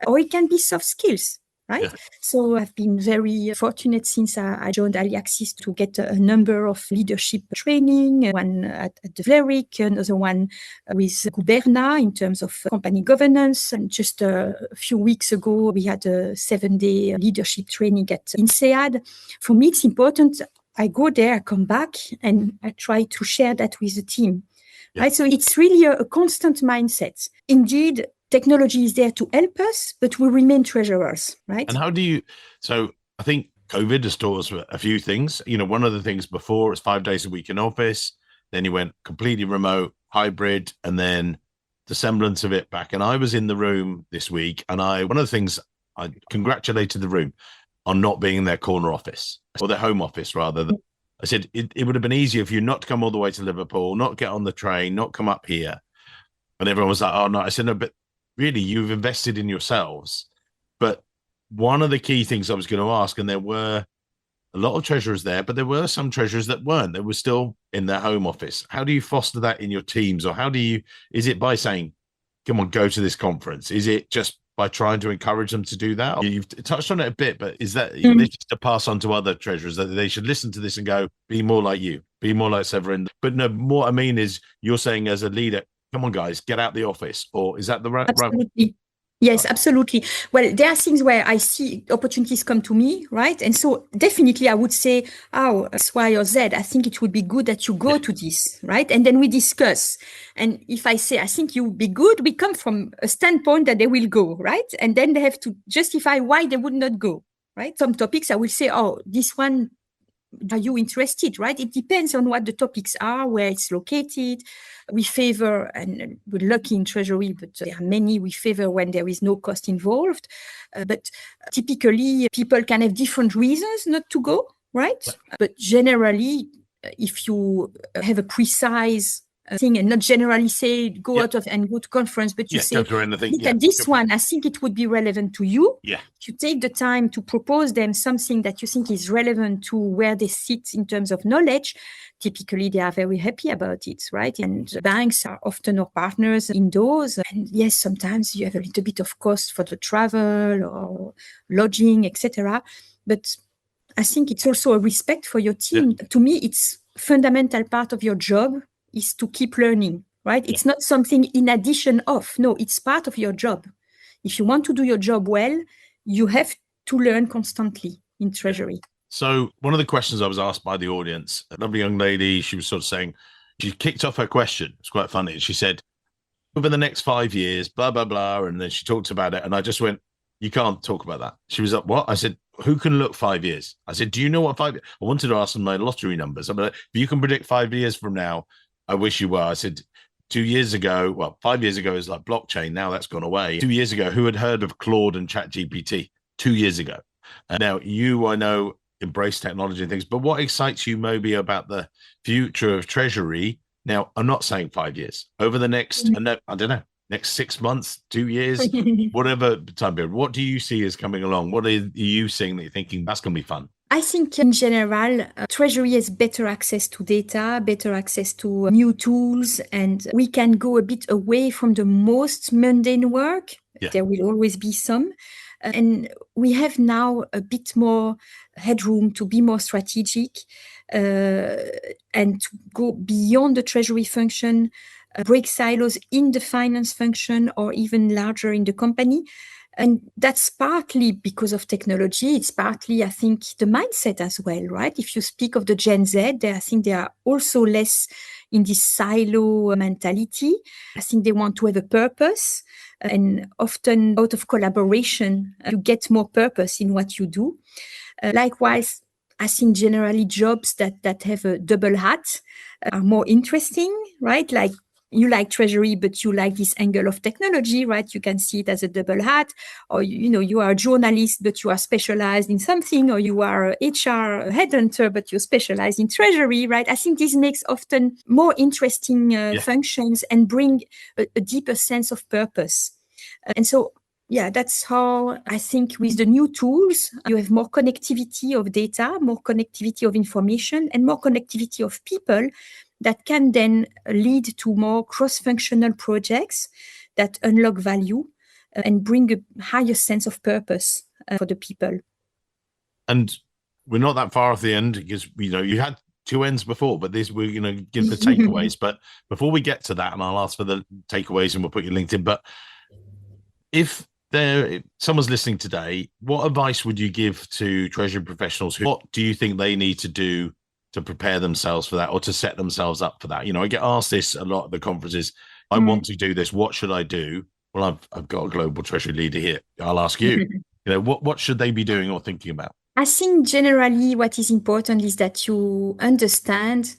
or it can be soft skills. right? Yeah. So I've been very fortunate since I joined Aliaxis to get a number of leadership training, one at the Vlerick, another one with Guberna in terms of company governance. And just a few weeks ago, we had a 7-day leadership training at INSEAD. For me, it's important. I go there, I come back, and I try to share that with the team. Yeah. Right? So it's really a constant mindset. Indeed, technology is there to help us, but we remain treasurers, right? And how do you, so I think COVID has taught us a few things. You know, one of the things before, it's 5 days a week in office, then you went completely remote, hybrid, and then the semblance of it back. And I was in the room this week, and one of the things, I congratulated the room on not being in their corner office, or their home office rather. I said, it would have been easier for you not to come all the way to Liverpool, not get on the train, not come up here. And everyone was like, oh no. I said, no, but really, you've invested in yourselves. But one of the key things I was going to ask, and there were a lot of treasurers there, but there were some treasurers that weren't. They were still in their home office. How do you foster that in your teams? Or is it by saying, come on, go to this conference? Is it just by trying to encourage them to do that? You've touched on it a bit, but is that this is to pass on to other treasurers that they should listen to this and go, be more like you, be more like Séverine? But no, what I mean is you're saying as a leader, come on, guys, get out the office. Or is that the right? Absolutely. Yes, absolutely. Well, there are things where I see opportunities come to me, right? And so definitely I would say, oh, X, Y, or Z, I think it would be good that you go to this, right? And then we discuss. And if I say, I think you would be good, we come from a standpoint that they will go, right? And then they have to justify why they would not go, right? Some topics I will say, oh, this one, are you interested, right? It depends on what the topics are, where it's located. We favor, and we're lucky in Treasury, but there are many we favor when there is no cost involved. But typically, people can have different reasons not to go, right? But generally, if you have a precise thing and not generally say go out of and go to conference, but you say, look at this one, I think it would be relevant to you. Yeah. You take the time to propose them something that you think is relevant to where they sit in terms of knowledge. Typically, they are very happy about it, right? And banks are often our partners in those. And yes, sometimes you have a little bit of cost for the travel or lodging, etc. But I think it's also a respect for your team. Yeah. To me, it's fundamental part of your job is to keep learning, right? Yeah. It's not something in addition of. No, it's part of your job. If you want to do your job well, you have to learn constantly in Treasury. So one of the questions I was asked by the audience, a lovely young lady, she was sort of saying, she kicked off her question. It's quite funny. She said, over the next 5 years, blah, blah, blah. And then she talked about it. And I just went, you can't talk about that. She was like, what? I said, who can look 5 years? I said, do you know what 5 years? I wanted to ask them my lottery numbers. I'm like, if you can predict 5 years from now, I wish you were. I said, 2 years ago, 5 years ago is like blockchain. Now that's gone away. 2 years ago, who had heard of Claude and ChatGPT 2 years ago? And now you, I know, embrace technology and things, but what excites you maybe about the future of Treasury? Now, I'm not saying 5 years. Over the next, I don't know, next 6 months, 2 years, whatever time period, what do you see is coming along? What are you seeing that you're thinking that's going to be fun? I think in general, Treasury has better access to data, better access to new tools, and we can go a bit away from the most mundane work. Yeah. There will always be some. And we have now a bit more headroom to be more strategic and to go beyond the Treasury function, break silos in the finance function or even larger in the company. And that's partly because of technology. It's partly, I think, the mindset as well, right? If you speak of the Gen Z, I think they are also less in this silo mentality. I think they want to have a purpose. And often out of collaboration, you get more purpose in what you do. Likewise, I think generally jobs that have a double hat are more interesting, right? Like you like Treasury, but you like this angle of technology, right? You can see it as a double hat. Or, you are a journalist, but you are specialized in something. Or you are an HR headhunter, but you're specialized in Treasury, right? I think this makes often more interesting functions and bring a deeper sense of purpose. And so, that's how I think with the new tools, you have more connectivity of data, more connectivity of information, and more connectivity of people that can then lead to more cross-functional projects that unlock value and bring a higher sense of purpose for the people. And we're not that far off the end because, you had two ends before, but we're going to give the takeaways. But before we get to that, and I'll ask for the takeaways and we'll put your LinkedIn. But if someone's listening today, what advice would you give to Treasury professionals? What do you think they need to do to prepare themselves for that or to set themselves up for that? I get asked this a lot at the conferences. I want to do this. What should I do? Well, I've got a global treasury leader here. I'll ask you, what should they be doing or thinking about? I think generally what is important is that you understand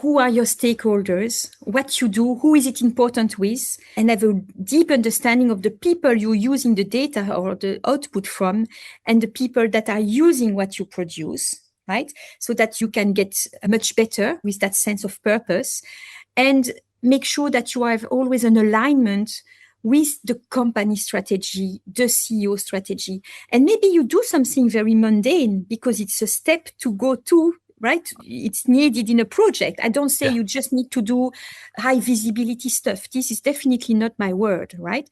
who are your stakeholders, what you do, who is it important with, and have a deep understanding of the people you're using the data or the output from, and the people that are using what you produce, right? So that you can get much better with that sense of purpose, and make sure that you have always an alignment with the company strategy, the CEO strategy. And maybe you do something very mundane because it's a step to go to, right? It's needed in a project. I don't say you just need to do high visibility stuff. This is definitely not my word, right?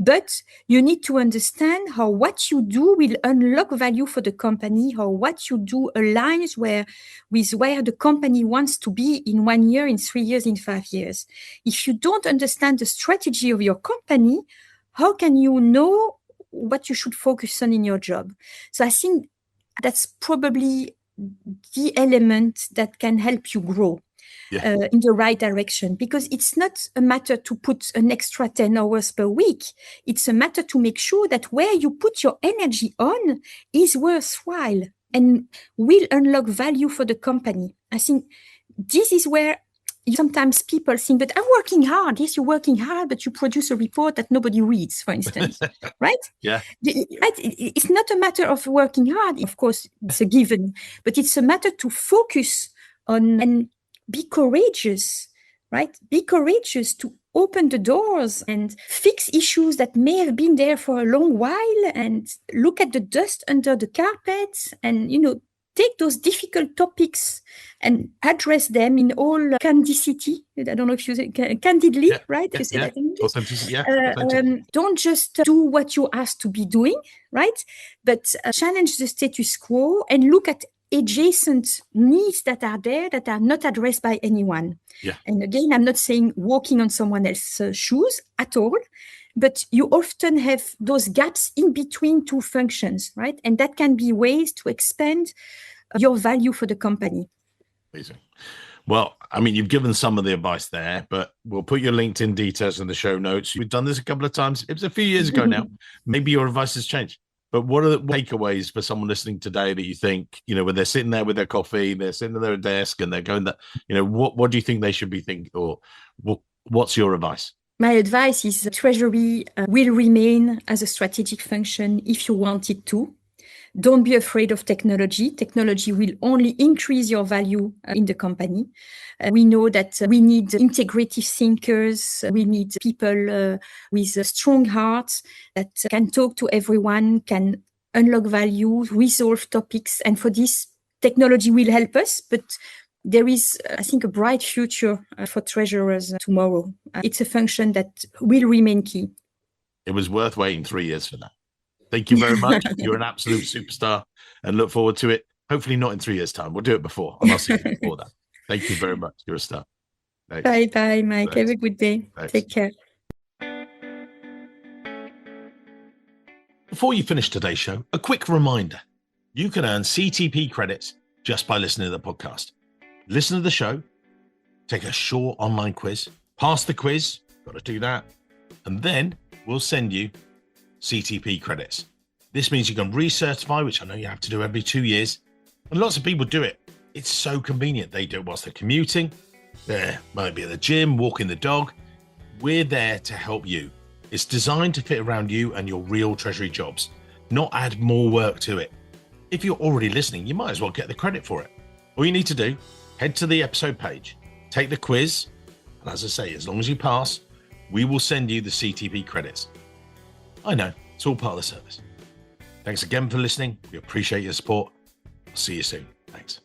But you need to understand how what you do will unlock value for the company, how what you do aligns with where the company wants to be in 1 year, in 3 years, in 5 years. If you don't understand the strategy of your company, how can you know what you should focus on in your job? So I think that's probably the element that can help you grow. In the right direction, because it's not a matter to put an extra 10 hours per week. It's a matter to make sure that where you put your energy on is worthwhile and will unlock value for the company. I think this is where sometimes people think, but I'm working hard. Yes, you're working hard, but you produce a report that nobody reads, for instance, right? Yeah. Right? It's not a matter of working hard. Of course, it's a given, but it's a matter to focus on and be courageous, right? Be courageous to open the doors and fix issues that may have been there for a long while, and look at the dust under the carpet, and, take those difficult topics and address them in all candidity. I don't know if you say candidly, right? You say that in English. Authenticity, don't just do what you're asked to be doing, right? But challenge the status quo and look at adjacent needs that are there that are not addressed by anyone. Yeah. And again, I'm not saying walking on someone else's shoes at all, but you often have those gaps in between two functions, right? And that can be ways to expand your value for the company. Amazing. Well, I mean, you've given some of the advice there, but we'll put your LinkedIn details in the show notes. We've done this a couple of times. It was a few years ago now. Maybe your advice has changed. But what are the takeaways for someone listening today that you think, when they're sitting there with their coffee, they're sitting at their desk and they're going that, what do you think they should be thinking, or what's your advice? My advice is Treasury will remain as a strategic function if you want it to. Don't be afraid of technology. Technology will only increase your value in the company. We know that we need integrative thinkers. We need people with a strong heart that can talk to everyone, can unlock value, resolve topics. And for this, technology will help us. But there is, I think, a bright future for treasurers tomorrow. It's a function that will remain key. It was worth waiting 3 years for that. Thank you very much. You're an absolute superstar, and look forward to it. Hopefully not in 3 years' time. We'll do it before, and I'll see you before that. Thank you very much. You're a star. Thanks. Bye, Mike. Thanks. Have a good day. Thanks. Take care. Before you finish today's show, a quick reminder. You can earn CTP credits just by listening to the podcast. Listen to the show, take a short online quiz, pass the quiz, got to do that, and then we'll send you CTP credits. This means you can recertify, which I know you have to do every 2 years, and lots of people do it. It's so convenient. They do it whilst they're commuting, they might be at the gym, walking the dog. We're there to help you. It's designed to fit around you and your real Treasury jobs, not add more work to it. If you're already listening, you might as well get the credit for it. All you need to do, head to the episode page, take the quiz, and as I say, as long as you pass, we will send you the CTP credits. I know, it's all part of the service. Thanks again for listening. We appreciate your support. I'll see you soon. Thanks.